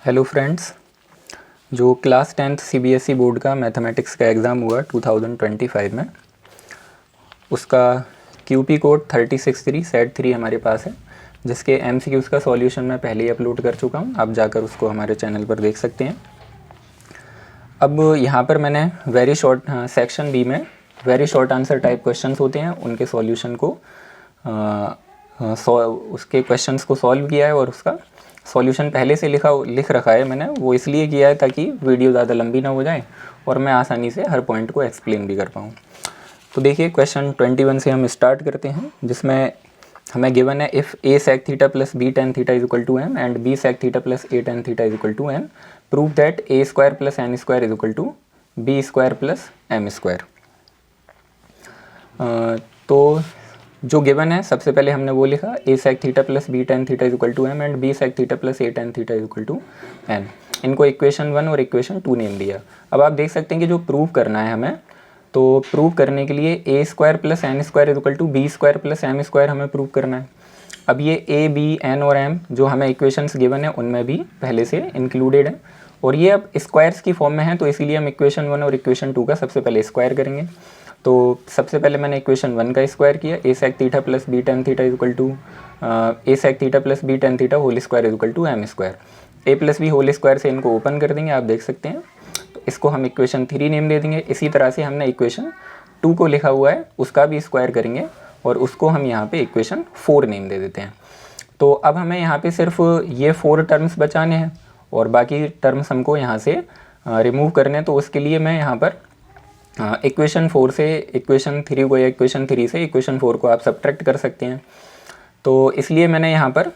Hello friends, जो class 10th CBSE board का mathematics का एग्ज़ाम हुआ 2025 में, उसका क्यूपी कोड 363 सेट 3 हमारे पास है, जिसके एमसीक्यूज़ का सॉल्यूशन मैं पहले ही अपलोड कर चुका हूं। आप जाकर उसको हमारे चैनल पर देख सकते हैं। अब यहाँ पर मैंने वेरी शॉर्ट सेक्शन बी में very short answer type questions होते हैं, उनके सॉल्यूशन को उसके क्वेश्चंस को सॉल्व किया है और उसका सॉल्यूशन पहले से लिख रखा है मैंने। वो इसलिए किया है ताकि वीडियो ज़्यादा लंबी ना हो जाए और मैं आसानी से हर पॉइंट को एक्सप्लेन भी कर पाऊँ। तो देखिए, क्वेश्चन 21 से हम स्टार्ट करते हैं, जिसमें हमें गिवन है if a sec theta plus b tan theta is equal to m and b sec theta plus a tan theta is equal to m, prove that a square plus n square is equal to b square plus m square. तो जो given है, सबसे पहले हमने वो लिखा a sec theta plus b tan theta is equal to m and b sec theta plus a tan theta is equal to M. इनको equation 1 और इक्वेशन 2 नेम दिया। अब आप देख सकते हैं कि जो प्रूव करना है हमें, तो प्रूव करने के लिए a square plus n square is equal to b square plus m square हमें प्रूव करना है। अब ये ए बी एन और एम जो हमें इक्वेशंस गिवन है उनमें भी पहले से इंक्लूडेड है, और ये अब स्क्वायर्स की फॉर्म में है, तो इसीलिए हम इक्वेशन 1 और इक्वेशन 2 का सबसे पहले स्क्वायर करेंगे। तो सबसे पहले मैंने इक्वेशन 1 का स्क्वायर किया, a sec theta plus b tan theta is equal to a sec theta plus b tan theta whole square is equal to m square. A plus b whole square से इनको open कर देंगे, आप देख सकते हैं। तो इसको हम इक्वेशन 3 नेम दे देंगे। इसी तरह से हमने इक्वेशन 2 को लिखा हुआ है, उसका भी स्क्वायर करेंगे और उसको हम यहाँ पे इक्वेशन 4 नेम दे देते हैं। तो अब हमें यहाँ पे सिर्फ ये 4 टर्म्स बचाने हैं और बाकी टर्म्स हमको यहाँ से रिमूव करने हैं। तो उसके लिए मैं यहाँ पर इक्वेशन 4 से इक्वेशन 3 को या इक्वेशन 3 से इक्वेशन 4 को आप सब्ट्रैक्ट कर सकते हैं। तो इसलिए मैंने यहाँ पर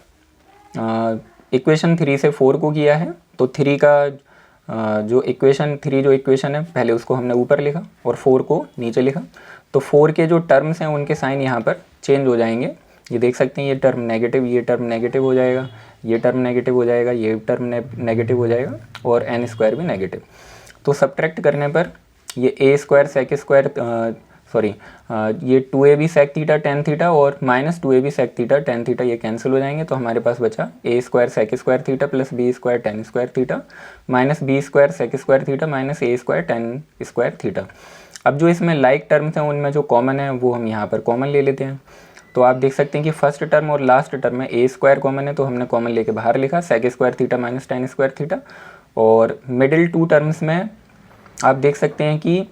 इक्वेशन 3 से 4 को किया है। तो 3 का जो इक्वेशन 3 जो इक्वेशन है, पहले उसको हमने ऊपर लिखा और 4 को नीचे लिखा। तो 4 के जो टर्म्स हैं उनके साइन यहाँ पर चेंज हो जाएंगे। ये देख सकते हैं, ये टर्म नेगेटिव, ये टर्म नेगेटिव हो जाएगा, ये टर्म नेगेटिव हो जाएगा, ये टर्म नेगेटिव हो जाएगा और एन स्क्वायर भी नेगेटिव। तो सब्ट्रैक्ट करने पर ये ए स्क्वायर सेक स्क्वायर ये 2ab sec theta tan theta और minus 2ab sec theta tan theta ये कैंसिल हो जाएंगे। तो हमारे पास बचा a square sec square theta plus B square tan square theta minus b square sec square theta minus a square tan square theta. अब जो इसमें लाइक टर्म्स हैं उनमें जो कॉमन है वो हम यहाँ पर कॉमन ले लेते हैं। तो आप देख सकते हैं कि फर्स्ट टर्म और लास्ट टर्म में ए स्क्वायर कॉमन है, तो हमने कॉमन लेके बाहर लिखा sec square theta minus tan square theta. और मिडिल 2 टर्म्स में आप देख सकते हैं कि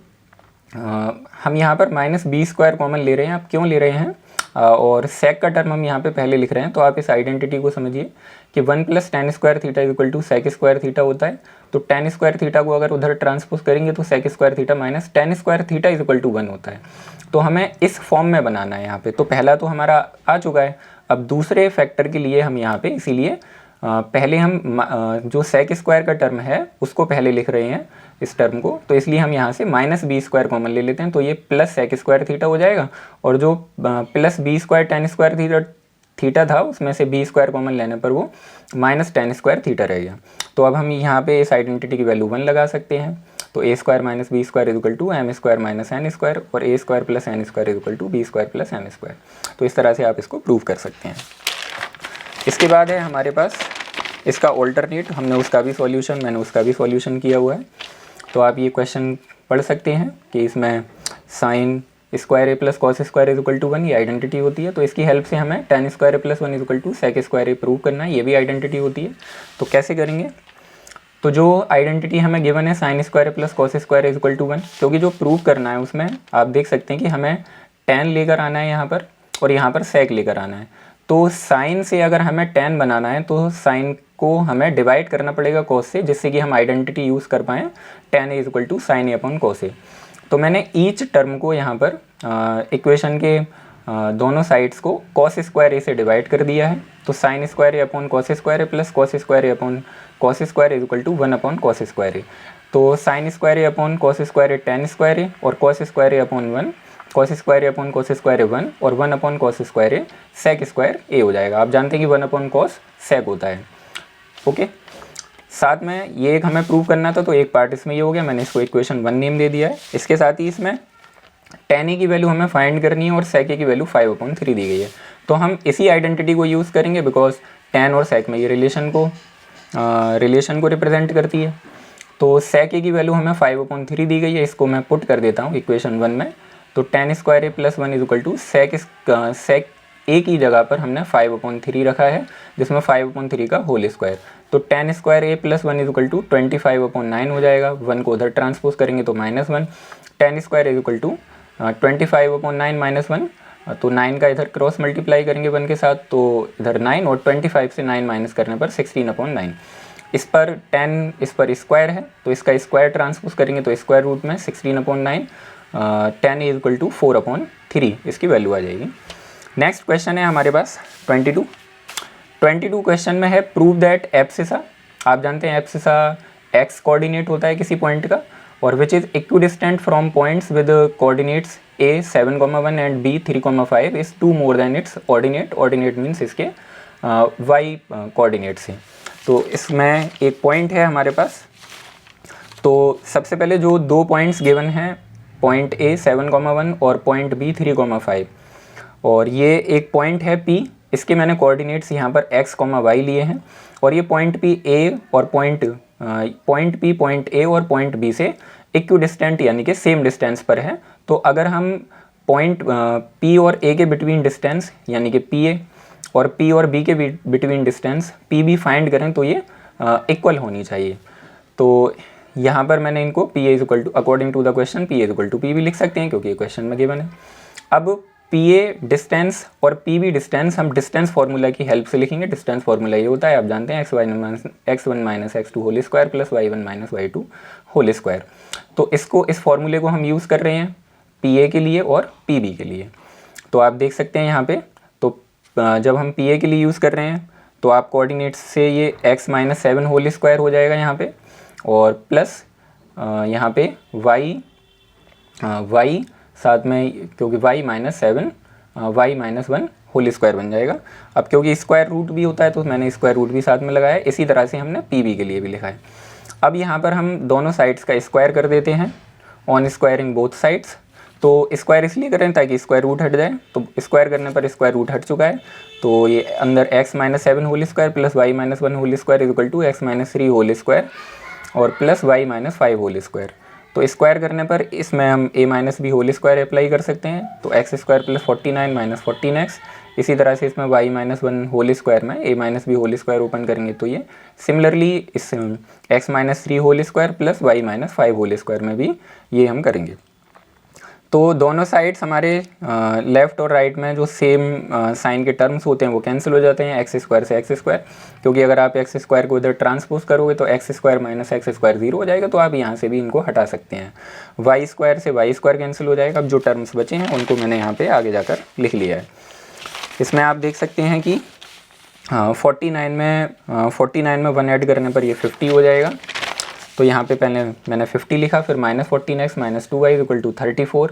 हम यहाँ पर माइनस बी स्क्वायर कॉमन ले रहे हैं। आप क्यों ले रहे हैं, और सेक का टर्म हम यहाँ पे पहले लिख रहे हैं। तो आप इस आइडेंटिटी को समझिए कि 1 plus tan square theta is equal to sec square theta होता है। तो टेन स्क्वायर थीटा को अगर उधर ट्रांसपोज करेंगे तो sec square theta minus tan square theta is equal to 1 होता है। तो हमें इस फॉर्म में बनाना है यहाँ पे। तो पहला तो हमारा आ चुका है। अब दूसरे फैक्टर के लिए हम यहाँ पे इसीलिए पहले हम जो सेक स्क्वायर का टर्म है उसको पहले लिख रहे हैं इस टर्म को। तो इसलिए हम यहाँ से माइनस बी स्क्वायर कॉमन ले लेते हैं। तो ये प्लस सेक स्क्वायर थीटा हो जाएगा और जो plus B square tan square theta था उसमें से बी स्क्वायर कॉमन लेने पर वो माइनस टेन स्क्वायर थीटा रहेगा। तो अब हम यहाँ पे इस आइडेंटिटी की वैल्यू 1 लगा सकते हैं। तो a square minus b square is equal to m square minus n square और a square plus n square is equal to b square plus m square. तो इस तरह से आप इसको प्रूव कर सकते हैं। इसके बाद है हमारे पास इसका ऑल्टरनेट, हमने उसका भी सॉल्यूशन मैंने उसका भी सॉल्यूशन किया हुआ है। तो आप ये क्वेश्चन पढ़ सकते हैं कि इसमें sine square A plus cos square is equal to 1 ये आइडेंटिटी होती है। तो इसकी हेल्प से हमें tan square A plus 1 is equal to sec square A prove करना है, ये भी आइडेंटिटी होती है। तो कैसे करेंगे, तो जो आइडेंटिटी हमें गिवन है sine square A plus cos square is equal to 1, क्योंकि जो प्रूव करना है उसमें आप देख सकते हैं कि हमें टेन लेकर आना है यहाँ पर और यहाँ पर सेक लेकर आना है। तो साइन से अगर हमें टेन बनाना है तो साइन को हमें डिवाइड करना पड़ेगा कॉस से, जिससे कि हम आइडेंटिटी यूज़ कर पाएँ tan is equal to sine a upon cos a. तो मैंने ईच टर्म को यहाँ पर इक्वेशन के दोनों साइड्स को कॉस स्क्वायर ए से डिवाइड कर दिया है। तो sine square a upon cos square A plus cos square a upon cos square is equal to 1 upon cos square a. तो sine square a upon cos square a tan square a और cos square a upon 1, cos square a upon cos square a 1 और 1 upon cos square a sec square a हो जाएगा। आप जानते हैं कि 1 upon cos सेक होता है। ओके, साथ में ये एक हमें प्रूव करना था, तो एक पार्ट इसमें ये हो गया, मैंने इसको इक्वेशन 1 नेम दे दिया है। इसके साथ ही इसमें टेन ए की वैल्यू हमें फाइंड करनी है और सेक ए की वैल्यू 5/3 दी गई है। तो हम इसी आइडेंटिटी को यूज़ करेंगे बिकॉज टेन और सेक में ये रिलेशन को रिलेशन को रिप्रेजेंट करती है। तो sec a की वैल्यू हमें 5/3 दी गई है, इसको मैं पुट कर देता हूँ इक्वेशन 1 में। तो tan square a plus 1 is equal to sec a की जगह पर हमने 5/3 रखा है, जिसमें 5/3 का होल स्क्वायर। तो tan square a plus 1 is equal to 25/9 हो जाएगा। 1 को उधर ट्रांसपोज करेंगे तो -1, tan square is equal to 25/9 -1, तो 9 का इधर क्रॉस मल्टीप्लाई करेंगे 1 के साथ, तो इधर 9 और 25 से 9 माइनस करने पर 16/9। इस पर tan इस पर स्क्वायर है, तो इसका स्क्वायर ट्रांसपोज करेंगे तो स्क्वायर रूट में 16/9 tan इज इक्वल टू 4/3 इसकी वैल्यू आ जाएगी। नेक्स्ट क्वेश्चन है हमारे पास 22 क्वेश्चन में है प्रूव दैट एब्सिसा, आप जानते हैं एब्सिसा एक्स कोऑर्डिनेट होता है किसी पॉइंट का, और which is equidistant from points with coordinates a 7,1 and b 3,5 is 2 more than it's ordinate. Ordinate means इसके y कोऑर्डिनेट से। तो इसमें एक पॉइंट है हमारे पास। तो सबसे पहले जो दो पॉइंट्स गिवन हैं, पॉइंट a 7,1 और पॉइंट b 3,5, और ये एक पॉइंट है P, इसके मैंने कोऑर्डिनेट्स यहाँ पर x, y लिए हैं, और ये पॉइंट P A और पॉइंट P पॉइंट A और पॉइंट B से इक्विडिस्टेंट यानी कि सेम डिस्टेंस पर है। तो अगर हम पॉइंट P और A के बिटवीन डिस्टेंस यानी कि PA और P और B के बिटवीन डिस्टेंस PB फाइंड करें तो ये इक्वल होनी चाहिए। तो यहाँ पर मैंने इनको PA is equal to, according to the question PA is equal to PB लिख सकते हैं, क्योंकि ये क्वेश्चन में गिवन है। अब PA डिस्टेंस और PB डिस्टेंस हम डिस्टेंस फार्मूला की हेल्प से लिखेंगे। डिस्टेंस फार्मूला ये होता है, आप जानते हैं, x1 minus x2 whole square plus y1 minus y2 whole square. तो इस फार्मूले को हम यूज़ कर रहे हैं PA के लिए और PB के लिए। तो आप देख सकते हैं यहाँ पे, तो जब हम PA के लिए यूज़ कर रहे हैं तो आप कोऑर्डिनेट्स से ये x माइनस 7 होल स्क्वायर हो जाएगा यहाँ पे, और प्लस यहाँ पे y साथ में, क्योंकि y minus 7 y minus 1 whole square बन जाएगा। अब क्योंकि स्क्वायर रूट भी होता है तो मैंने स्क्वायर रूट भी साथ में लगाया है। इसी तरह से हमने PB के लिए भी लिखा है। अब यहाँ पर हम दोनों साइड्स का स्क्वायर कर देते हैं ऑन स्क्वायरिंग बोथ साइड्स। तो स्क्वायर इसलिए करें ताकि स्क्वायर रूट हट जाए, तो स्क्वायर करने पर स्क्वायर रूट हट चुका है। तो ये अंदर x minus 7 whole square plus y minus 1 whole square is equal to x minus 3 whole square और plus y minus 5 whole square. तो स्क्वायर करने पर इसमें हम a minus B whole square apply कर सकते हैं, तो x square plus 49 minus 14x। इसी तरह से इसमें y माइनस 1 होल स्क्वायर में a minus B whole square open करेंगे तो ये सिमिलरली इस x minus 3 whole square plus y minus 5 whole square में भी ये हम करेंगे। तो दोनों साइड्स हमारे लेफ़्ट और राइट में जो सेम साइन के टर्म्स होते हैं वो कैंसिल हो जाते हैं, एक्स स्क्वायर से एक्स स्क्वायर, क्योंकि अगर आप एक्स स्क्वायर को इधर ट्रांसपोज करोगे तो x square minus x square 0 हो जाएगा। तो आप यहाँ से भी इनको हटा सकते हैं। वाई स्क्वायर से वाई स्क्वायर कैंसिल हो जाएगा। अब जो टर्म्स बचे हैं उनको मैंने यहाँ पर आगे जाकर लिख लिया है। इसमें आप देख सकते हैं कि 49 में 1 ऐड करने पर ये 50 हो जाएगा। तो यहाँ पे पहले मैंने 50 लिखा, फिर minus 14x minus 2y equal to 34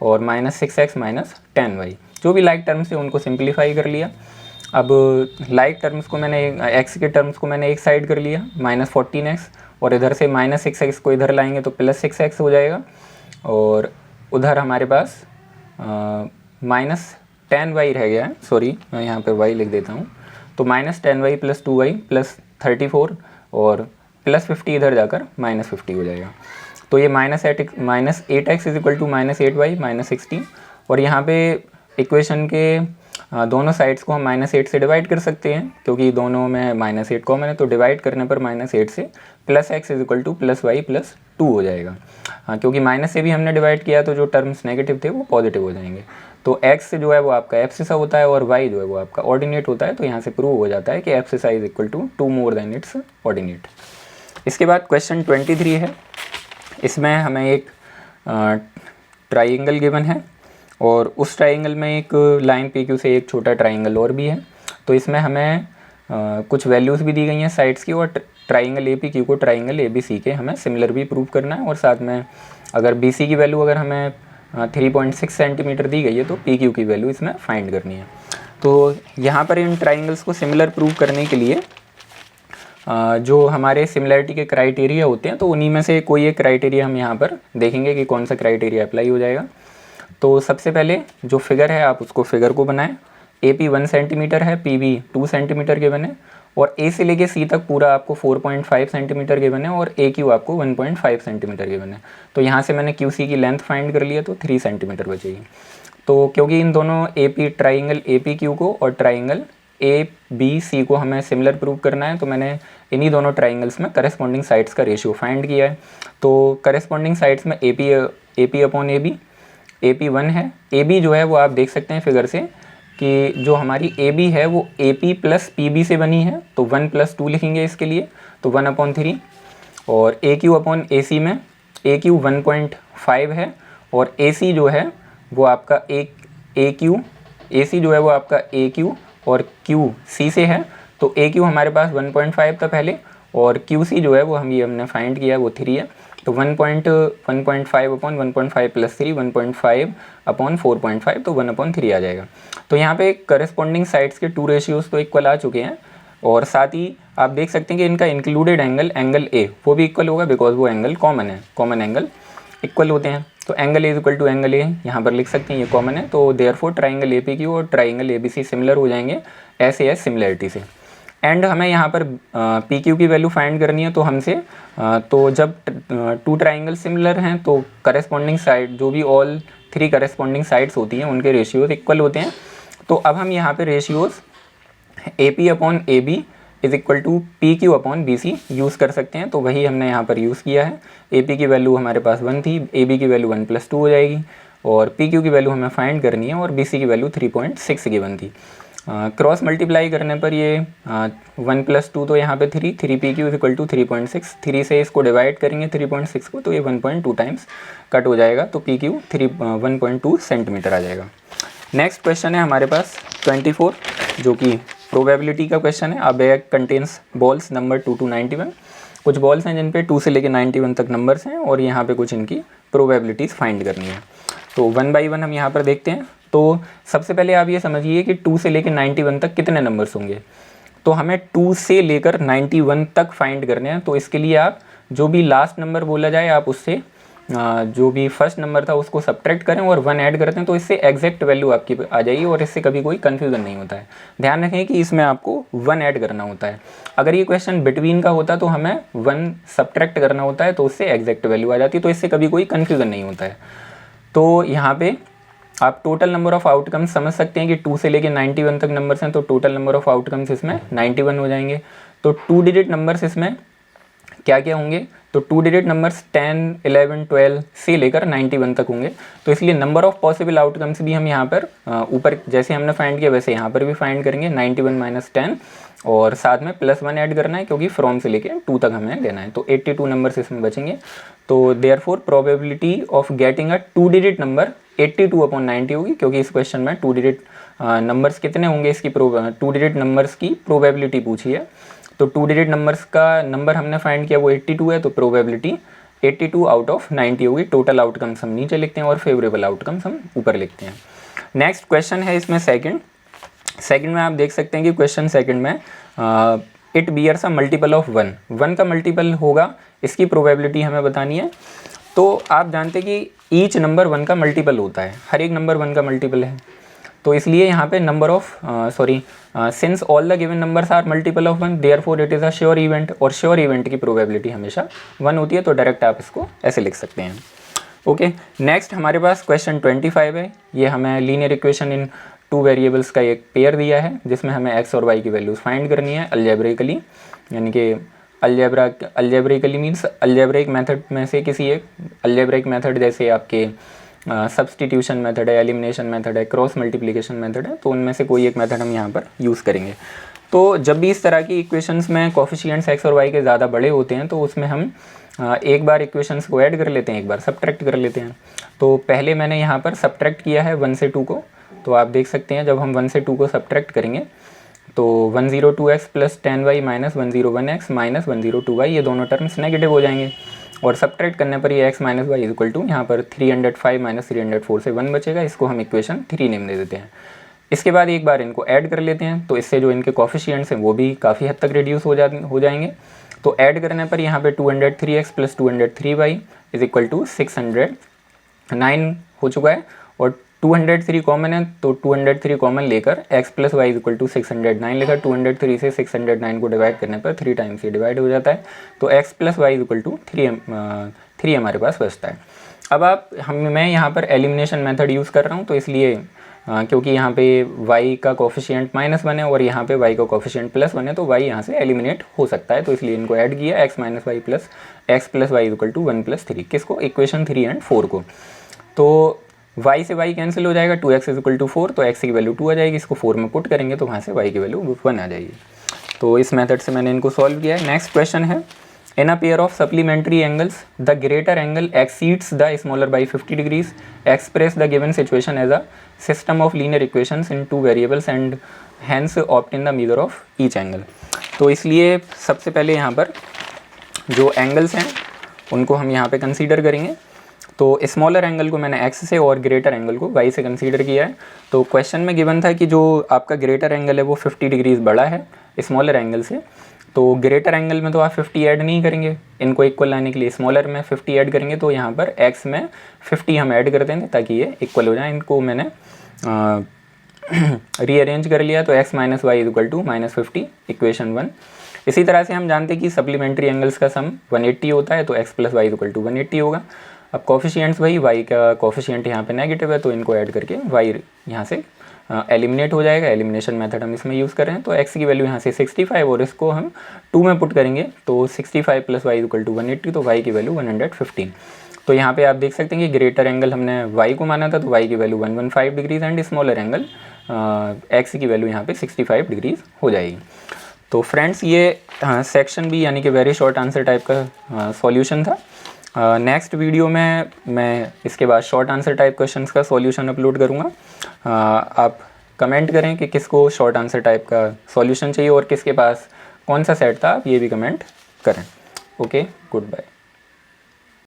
और माइनस 6x माइनस 10y। जो भी लाइक टर्म्स है उनको सिंप्लीफाई कर लिया। अब लाइक टर्म्स को मैंने x के टर्म्स को मैंने एक साइड कर लिया माइनस 14x, और इधर से माइनस 6x को इधर लाएंगे तो प्लस 6x हो जाएगा, और उधर हमारे पास माइनस 10y रह गया है। सॉरी, मैं यहाँ पे y लिख देता हूँ। तो minus 10y plus 2y plus 34 और प्लस 50 इधर जाकर माइनस 50 हो जाएगा। तो ये minus 8x is equal to minus 8y minus 16, और यहाँ पे इक्वेशन के दोनों साइड्स को हम माइनस 8 से डिवाइड कर सकते हैं, क्योंकि दोनों में माइनस 8 कॉमन है। तो डिवाइड करने पर माइनस 8 से plus x is equal two plus y plus 2 हो जाएगा। हाँ, क्योंकि माइनस से भी हमने डिवाइड किया तो जो टर्म्स नेगेटिव थे वो पॉजिटिव हो जाएंगे। तो x जो है वो आपका एब्सिसा होता है और y जो है वो आपका ऑर्डिनेट होता है। तो यहाँ से प्रूव हो जाता है कि abscissa is equal to 2 more than it's ordinate. इसके बाद क्वेश्चन 23 है। इसमें हमें एक ट्राइंगल गिवन है, और उस ट्राइंगल में एक लाइन PQ से एक छोटा ट्राइंगल और भी है। तो इसमें हमें कुछ वैल्यूज़ भी दी गई हैं साइड्स की, और ट्राइंगल APQ को ट्राइंगल ABC के हमें सिमिलर भी प्रूव करना है। और साथ में अगर BC की वैल्यू अगर हमें 3.6 सेंटीमीटर दी गई है तो PQ की वैल्यू इसमें फाइंड करनी है। तो यहाँ पर इन ट्राइंगल्स को सिमिलर प्रूव करने के लिए जो हमारे सिमिलरिटी के क्राइटेरिया होते हैं, तो उन्हीं में से कोई एक क्राइटेरिया हम यहाँ पर देखेंगे कि कौन सा क्राइटेरिया अप्लाई हो जाएगा। तो सबसे पहले जो फिगर है आप उसको फिगर को बनाएं। AP 1 सेंटीमीटर है, PB 2 सेंटीमीटर के बने, और ए से लेके सी तक पूरा आपको 4.5 सेंटीमीटर गिवन है और ए क्यू आपको 1.5 सेंटीमीटर गिवन है। तो यहाँ से मैंने क्यू सी की लेंथ फाइंड कर लिया तो 3 सेंटीमीटर बचेगी। तो क्योंकि इन दोनों ट्राइंगल ए पी क्यू को और ट्राइंगल ए बी सी को हमें सिमिलर प्रूव करना है, तो मैंने इन्हीं दोनों ट्राइंगल्स में करस्पॉन्डिंग साइड्स का रेशियो फाइंड किया है। तो करस्पॉन्डिंग साइड्स में ए पी अपॉन ए पी 1 है। ए बी जो है वो आप देख सकते हैं फिगर से कि जो हमारी ए बी है वो A P plus P B से बनी है, तो 1 + 2 लिखेंगे इसके लिए, तो 1/3। और ए क्यू अपॉन ए सी में ए क्यू 1.5 है और ए सी जो है वो आपका ए सी जो है वो आपका ए क्यू और क्यू सी से है। तो ए क्यू हमारे पास 1.5 था पहले और क्यू सी जो है वो हमने फाइंड किया वो 3 है। तो 1.5 अपॉन 1.5 + 3 1.5 अपॉन 4.5 तो 1/3 आ जाएगा। तो यहाँ पे करस्पॉन्डिंग साइड्स के 2 रेशियोज़ तो इक्वल आ चुके हैं और साथ ही आप देख सकते हैं कि इनका इंक्लूडेड एंगल ए वो भी इक्वल होगा, बिकॉज वो एंगल कॉमन है, कॉमन एंगल इक्वल होते हैं। तो एंगल ए = एंगल ए यहाँ पर लिख सकते हैं, ये कॉमन है। तो therefore triangle A P Q और triangle A B C similar हो जाएंगे ऐसे है सिमिलरिटी से। एंड हमें यहाँ पर पी क्यू की वैल्यू फाइंड करनी है, तो हमसे तो जब 2 ट्राइंगल सिमिलर हैं तो करस्पॉन्डिंग साइड जो भी ऑल 3 करस्पॉन्डिंग साइड्स होती हैं उनके रेशियोज इक्वल होते हैं। तो अब हम यहाँ पे ratios A P upon A B = P Q upon B C use कर सकते हैं। तो वही हमने यहाँ पर यूज़ किया है। ए पी की वैल्यू हमारे पास 1 थी, ए बी की वैल्यू 1 + 2 हो जाएगी और पी क्यू की वैल्यू हमें फाइंड करनी है और बी सी की वैल्यू 3.6 गिवन थी। क्रॉस मल्टीप्लाई करने पर ये 1 + 2 तो यहाँ पे 3 पी क्यू = 3.6, 3 से इसको डिवाइड करेंगे 3.6 को तो ये 1.2 टाइम्स कट हो जाएगा, तो पी क्यू 1.2 सेंटीमीटर आ जाएगा। नेक्स्ट क्वेश्चन है हमारे पास 24 जो कि प्रोबेबिलिटी का क्वेश्चन है। अ bag contains balls number 2 to 91। कुछ बॉल्स हैं जिन पे 2 से लेकर 91 तक नंबर्स हैं और यहाँ पे कुछ इनकी प्रोबेबिलिटीज़ फाइंड करनी है। तो 1 by 1 हम यहाँ पर देखते हैं। तो सबसे पहले आप ये समझिए कि 2 से लेकर 91 तक कितने नंबर्स होंगे। तो हमें 2 से लेकर 91 तक फाइंड करने हैं। तो इसके लिए आप जो भी लास्ट नंबर बोला जाए आप उससे जो भी फर्स्ट नंबर था उसको सब्ट्रैक्ट करें और 1 ऐड करते हैं, तो इससे एग्जैक्ट वैल्यू आपकी आ जाएगी और इससे कभी कोई कन्फ्यूज़न नहीं होता है। ध्यान रखें कि इसमें आपको 1 ऐड करना होता है। अगर ये क्वेश्चन बिटवीन का होता तो हमें 1 सब्ट्रैक्ट करना होता है, तो उससे एग्जैक्ट वैल्यू आ जाती है, तो इससे कभी कोई कन्फ्यूज़न नहीं होता है। तो यहाँ पे आप टोटल नंबर ऑफ़ आउटकम्स समझ सकते हैं कि 2 से लेकर 91 तक नंबर्स हैं, तो टोटल नंबर ऑफ़ आउटकम्स इसमें 91 हो जाएंगे। तो 2 डिजिट नंबर्स इसमें क्या क्या होंगे, तो 2 डिजिट नंबर्स 10, 11, 12 से लेकर 91 तक होंगे। तो इसलिए नंबर ऑफ़ पॉसिबल आउटकम्स भी हम यहाँ पर ऊपर जैसे हमने फाइंड किया वैसे यहाँ पर भी फाइंड करेंगे 91 - 10 और साथ में +1 ऐड करना है क्योंकि फ्रॉम से लेके 2 तक हमें लेना है। तो 82 नंबर्स इसमें बचेंगे। तो therefore probability of getting a 2 digit number 82/90 होगी, क्योंकि इस क्वेश्चन में 2 डिजिट नंबर्स कितने होंगे इसकी 2 डिजिट नंबर्स की प्रोबेबिलिटी पूछी है। तो 2 डिजिट नंबर्स का नंबर हमने फाइंड किया वो 82 है, तो प्रोबेबिलिटी 82/90 होगी। टोटल आउटकम्स हम नीचे लिखते हैं और फेवरेबल आउटकम्स हम ऊपर लिखते हैं। नेक्स्ट क्वेश्चन है इसमें सेकंड में आप देख सकते हैं कि क्वेश्चन सेकंड में it bears a multiple of 1 का मल्टीपल होगा, इसकी प्रोबेबिलिटी हमें बतानी है। तो आप जानते हैं कि ईच नंबर 1 का मल्टीपल होता है, हर एक नंबर 1 का मल्टीपल है। तो इसलिए यहाँ पे number of since all the given numbers are multiple of 1 therefore it is a sure event, और श्योर इवेंट की प्रोबेबिलिटी हमेशा 1 होती है। तो डायरेक्ट आप इसको ऐसे लिख सकते हैं। ओके, नेक्स्ट हमारे पास क्वेश्चन 25 है। ये हमें लीनियर इक्वेशन इन 2 वेरिएबल्स का एक पेयर दिया है जिसमें हमें x और y की वैल्यूज़ फाइंड करनी है अलजेब्रिकली, यानी कि अलजेब्रिकली मीन्स अलजेब्रिक मेथड में से किसी एक अलजेब्रिक मेथड, जैसे आपके सब्सटीट्यूशन मेथड है, एलिमिनेशन मेथड है, क्रॉस मल्टीप्लिकेशन मेथड है, तो उनमें से कोई एक मेथड हम यहाँ पर यूज़ करेंगे। तो जब भी इस तरह की इक्वेशंस में कोफिशिएंट्स x और y के ज़्यादा बड़े होते हैं तो उसमें हम एक बार इक्वेशंस को ऐड कर लेते हैं, एक बार सब्ट्रैक्ट कर लेते हैं। तो पहले मैंने यहाँ पर सब्ट्रैक्ट किया है 1 से 2 को, तो आप देख सकते हैं जब हम 1 से 2 को सब्ट्रैक्ट करेंगे तो 102x + 10y - 101x - 102y ये दोनों टर्म्स नेगेटिव हो जाएंगे और सब्ट्रैक्ट करने पर ये x - y यहाँ पर 305 - 304 से 1 बचेगा। इसको हम इक्वेशन 3 नेम दे देते हैं। इसके बाद एक बार इनको ऐड कर लेते हैं, तो इससे जो इनके कोफिशिएंट्स हैं वो भी काफ़ी हद तक रिड्यूस हो जाएंगे। तो ऐड करने पर यहाँ पे 203x + 203y = 609 हो चुका है और 203 कॉमन है तो 203 कॉमन लेकर x plus Y equal to 609 लिखा। 203 से 609 को डिवाइड करने पर 3 टाइम्स ये डिवाइड हो जाता है, तो x plus Y equal to 3 हमारे पास बचता है। अब मैं यहाँ पर एलिमिनेशन मेथड यूज़ कर रहा हूँ, तो इसलिए क्योंकि यहाँ पे y का कोफिशिएंट -1 है और यहाँ पे y का कोफिशिएंट +1 है, तो y यहाँ से एलिमिनेट हो सकता है, तो इसलिए इनको ऐड किया x minus Y plus x plus Y equal to 1 + 3, किसको, इक्वेशन 3 एंड 4 को। तो y से y कैंसिल हो जाएगा, 2x इक्वल टू 4, तो x की वैल्यू 2 आ जाएगी, इसको 4 में पुट करेंगे तो वहाँ से y की वैल्यू 1 आ जाएगी। तो इस मेथड से मैंने इनको सॉल्व किया है। नेक्स्ट क्वेश्चन है, in a pair of supplementary angles the greater angle exceeds the smaller by 50 degrees, express the given situation as a system of linear equations in 2 variables and hence obtain the measure of each angle. तो इसलिए सबसे पहले यहाँ पर जो angles हैं उनको हम यहाँ पे कंसीडर करेंगे। तो स्मॉलर एंगल को मैंने x से और ग्रेटर एंगल को y से कंसीडर किया है। तो क्वेश्चन में गिवन था कि जो आपका ग्रेटर एंगल है वो 50 डिग्रीज बड़ा है स्मॉलर एंगल से, तो ग्रेटर एंगल में तो आप 50 ऐड नहीं करेंगे, इनको इक्वल लाने के लिए स्मॉलर में 50 ऐड करेंगे, तो यहाँ पर x में 50 हम ऐड कर देंगे ताकि ये इक्वल हो जाए। इनको मैंने रीअरेंज कर लिया, तो x minus Y equal to -50 equation 1। इसी तरह से हम जानते हैं कि सप्लीमेंट्री एंगल्स का सम 180 होता है, तो x plus Y equal to 180 होगा। अब कोफिशिएंट्स वही, y का कोफिशिएंट यहाँ पे नेगेटिव है, तो इनको ऐड करके y यहाँ से एलिमिनेट हो जाएगा। एलिमिनेशन मेथड हम इसमें यूज़ कर रहे हैं, तो x की वैल्यू यहाँ से 65 और इसको हम 2 में पुट करेंगे, तो 65 प्लस वाई इक्वल टू 180, तो y की वैल्यू 115। तो यहाँ पे आप देख सकते हैं कि ग्रेटर एंगल हमने y को माना था, तो y की value 115 degrees and smaller angle x की वैल्यू यहाँ पे 65 डिग्रीज हो जाएगी। तो फ्रेंड्स ये सेक्शन बी यानी कि वेरी शॉर्ट आंसर टाइप का सॉल्यूशन था। नेक्स्ट वीडियो में मैं इसके बाद शॉर्ट आंसर टाइप क्वेश्चंस का सॉल्यूशन अपलोड करूँगा। आप कमेंट करें कि किसको शॉर्ट आंसर टाइप का सॉल्यूशन चाहिए और किसके पास कौन सा सेट था, आप ये भी कमेंट करें। Okay, good bye.